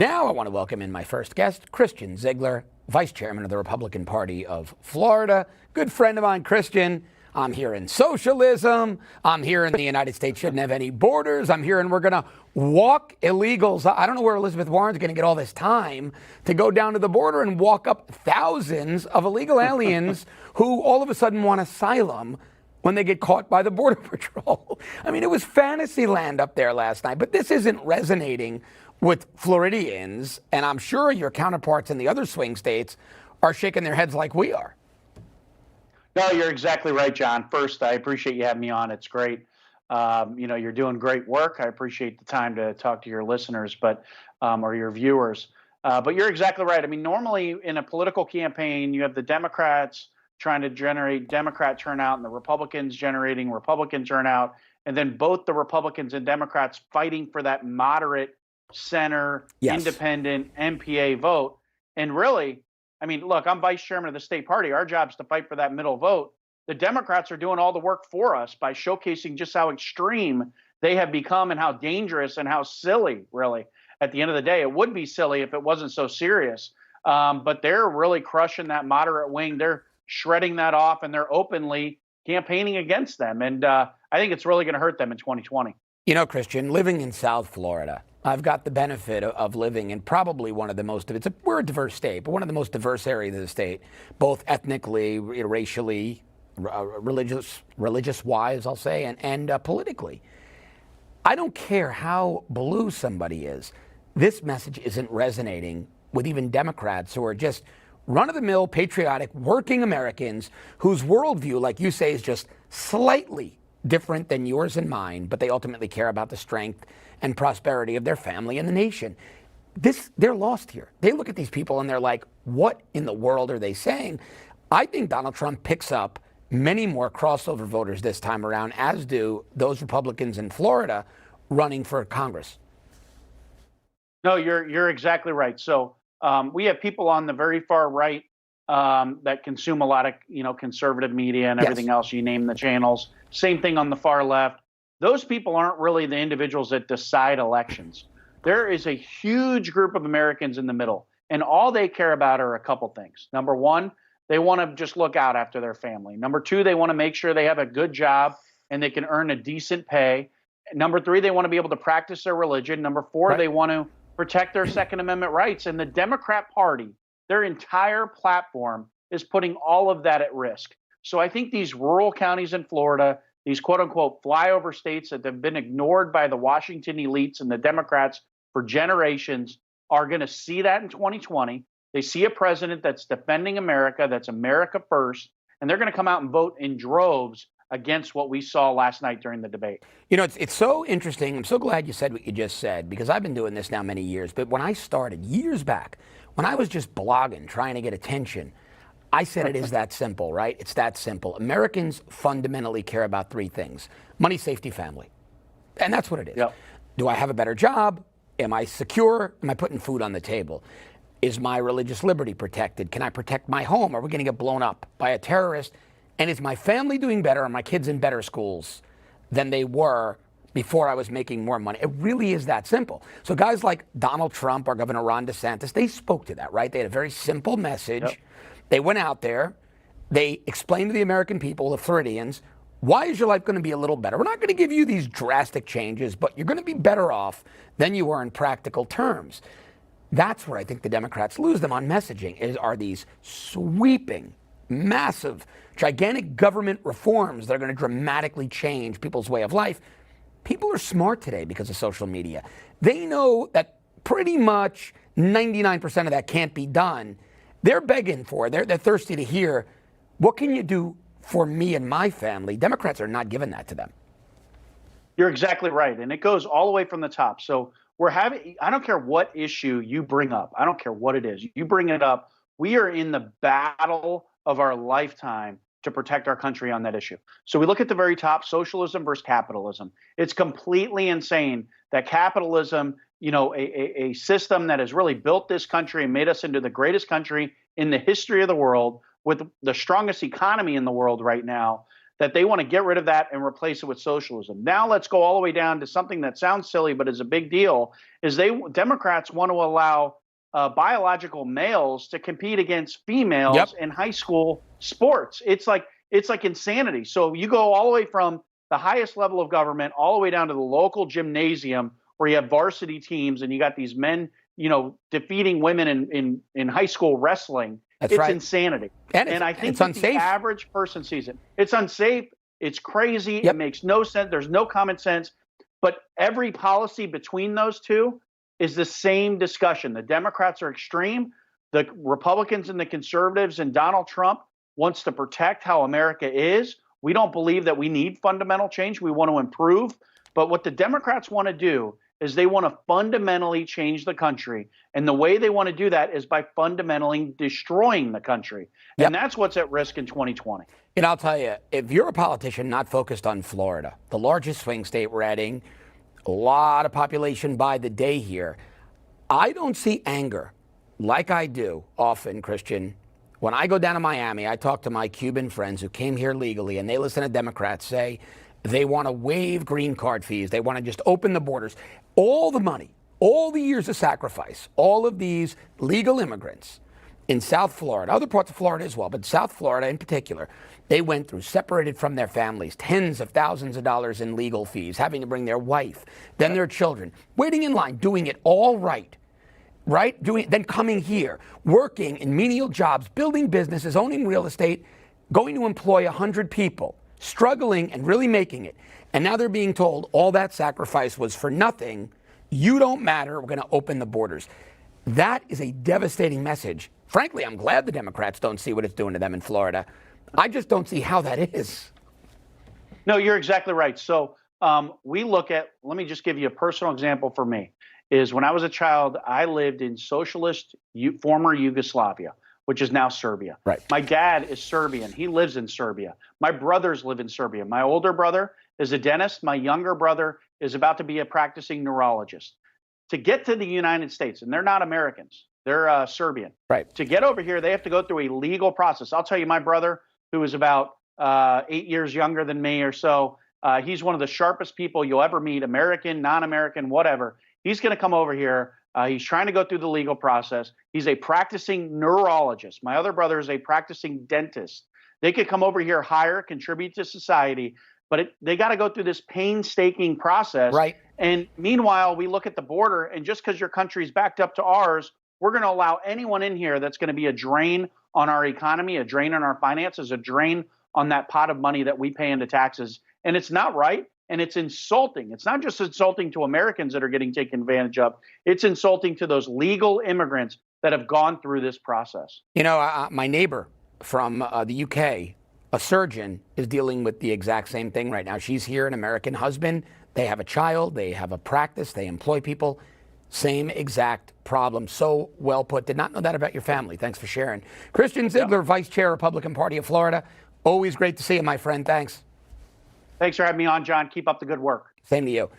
Now I want to welcome in my first guest, Christian Ziegler, Vice Chairman of the Republican Party of Florida. Good friend of mine, Christian. I'm hearing socialism. I'm hearing the United States shouldn't have any borders. I'm hearing we're going to walk illegals. I don't know where Elizabeth Warren's going to get all this time to go down to the border and walk up thousands of illegal aliens who all of a sudden want asylum when they get caught by the Border Patrol. I mean, it was fantasy land up there last night, but this isn't resonating with Floridians, and I'm sure your counterparts in the other swing states are shaking their heads like we are. No, you're exactly right, John. First, I appreciate you having me on. It's great. You're doing great work. I appreciate the time to talk to your listeners, or your viewers. But you're exactly right. I mean, normally in a political campaign, you have the Democrats trying to generate Democrat turnout and the Republicans generating Republican turnout, and then both the Republicans and Democrats fighting for that moderate center, independent MPA vote. And really, I mean, look, I'm vice chairman of the state party. Our job is to fight for that middle vote. The Democrats are doing all the work for us by showcasing just how extreme they have become and how dangerous and how silly, really. At the end of the day, it would be silly if it wasn't so serious. But they're really crushing that moderate wing. They're shredding that off, and they're openly campaigning against them. And I think it's really going to hurt them in 2020. You know, Christian, living in South Florida, I've got the benefit of living in probably one of the most, we're a diverse state, but one of the most diverse areas of the state, both ethnically, racially, religious-wise, I'll say, and politically. I don't care how blue somebody is. This message isn't resonating with even Democrats who are just run-of-the-mill, patriotic, working Americans whose worldview, like you say, is just slightly different than yours and mine, but they ultimately care about the strength and prosperity of their family and the nation. They're lost here. They look at these people and they're like, what in the world are they saying? I think Donald Trump picks up many more crossover voters this time around, as do those Republicans in Florida running for Congress. No, you're exactly right. So we have people on the very far right that consume a lot of conservative media and everything else. You name the channels. Same thing on the far left. Those people aren't really the individuals that decide elections. There is a huge group of Americans in the middle, and all they care about are a couple things. Number one, they want to just look out after their family. Number two, they want to make sure they have a good job and they can earn a decent pay. Number three, they want to be able to practice their religion. Number four, they want to protect their Second Amendment rights. And the Democrat Party, their entire platform is putting all of that at risk. So I think these rural counties in Florida, these quote unquote flyover states that have been ignored by the Washington elites and the Democrats for generations, are going to see that in 2020. They see a president that's defending America, that's America first, and they're going to come out and vote in droves against what we saw last night during the debate. You know, it's so interesting. I'm so glad you said what you just said, because I've been doing this now many years. But when I started years back, when I was just blogging, trying to get attention, I said it is that simple, right? It's that simple. Americans fundamentally care about three things: money, safety, family. And that's what it is. Yep. Do I have a better job? Am I secure? Am I putting food on the table? Is my religious liberty protected? Can I protect my home? Are we going to get blown up by a terrorist? And is my family doing better? Are my kids in better schools than they were before I was making more money? It really is that simple. So guys like Donald Trump or Governor Ron DeSantis, they spoke to that, right? They had a very simple message. Yep. They went out there, they explained to the American people, the Floridians, why is your life going to be a little better? We're not going to give you these drastic changes, but you're going to be better off than you were in practical terms. That's where I think the Democrats lose them on messaging, are these sweeping, massive, gigantic government reforms that are going to dramatically change people's way of life. People are smart today because of social media. They know that pretty much 99% of that can't be done. They're begging for it. They're thirsty to hear, what can you do for me and my family? Democrats are not giving that to them. You're exactly right. And it goes all the way from the top. So I don't care what issue you bring up. I don't care what it is. You bring it up. We are in the battle of our lifetime to protect our country on that issue. So we look at the very top, socialism versus capitalism. It's completely insane that capitalism, a system that has really built this country and made us into the greatest country in the history of the world, with the strongest economy in the world right now, that they want to get rid of that and replace it with socialism. Now let's go all the way down to something that sounds silly but is a big deal, is Democrats want to allow biological males to compete against females in high school sports. It's like insanity. So you go all the way from the highest level of government all the way down to the local gymnasium where you have varsity teams and you got these men, defeating women in high school wrestling. It's insanity. And I think that the average person sees it. It's unsafe. It's crazy. It makes no sense. There's no common sense. But every policy between those two is the same discussion. The Democrats are extreme. The Republicans and the conservatives and Donald Trump wants to protect how America is. We don't believe that we need fundamental change. We want to improve. But what the Democrats want to do is they want to fundamentally change the country. And the way they want to do that is by fundamentally destroying the country. And that's what's at risk in 2020. And I'll tell you, if you're a politician not focused on Florida, the largest swing state we're adding, a lot of population by the day here, I don't see anger like I do often, Christian. When I go down to Miami, I talk to my Cuban friends who came here legally, and they listen to Democrats say they want to waive green card fees. They want to just open the borders. All the money, all the years of sacrifice, all of these legal immigrants in South Florida, other parts of Florida as well, but South Florida in particular, they went through, separated from their families, tens of thousands of dollars in legal fees, having to bring their wife, then their children, waiting in line, doing it all right, then coming here, working in menial jobs, building businesses, owning real estate, going to employ 100 people, struggling and really making it. And now they're being told all that sacrifice was for nothing. You don't matter. We're going to open the borders. That is a devastating message. Frankly, I'm glad the Democrats don't see what it's doing to them in Florida. I just don't see how that is. No, you're exactly right. So we look at, let me just give you a personal example for me, is when I was a child, I lived in socialist former Yugoslavia, which is now Serbia. Right. My dad is Serbian. He lives in Serbia. My brothers live in Serbia. My older brother is a dentist. My younger brother is about to be a practicing neurologist. To get to the United States, and they're not Americans, they're Serbian. Right. To get over here, they have to go through a legal process. I'll tell you, my brother, who is about 8 years younger than me or so, he's one of the sharpest people you'll ever meet, American, non-American, whatever. He's going to come over here. He's trying to go through the legal process. He's a practicing neurologist. My other brother is a practicing dentist. They could come over here, hire, contribute to society, but they got to go through this painstaking process. Right. And meanwhile, we look at the border, and just because your country's backed up to ours, we're going to allow anyone in here that's going to be a drain on our economy, a drain on our finances, a drain on that pot of money that we pay into taxes. And it's not right. And it's insulting. It's not just insulting to Americans that are getting taken advantage of. It's insulting to those legal immigrants that have gone through this process. You know, my neighbor from the UK, a surgeon, is dealing with the exact same thing right now. She's here, an American husband. They have a child. They have a practice. They employ people. Same exact problem. So well put. Did not know that about your family. Thanks for sharing. Christian Ziegler, Vice Chair, Republican Party of Florida. Always great to see you, my friend. Thanks. Thanks for having me on, John. Keep up the good work. Same to you.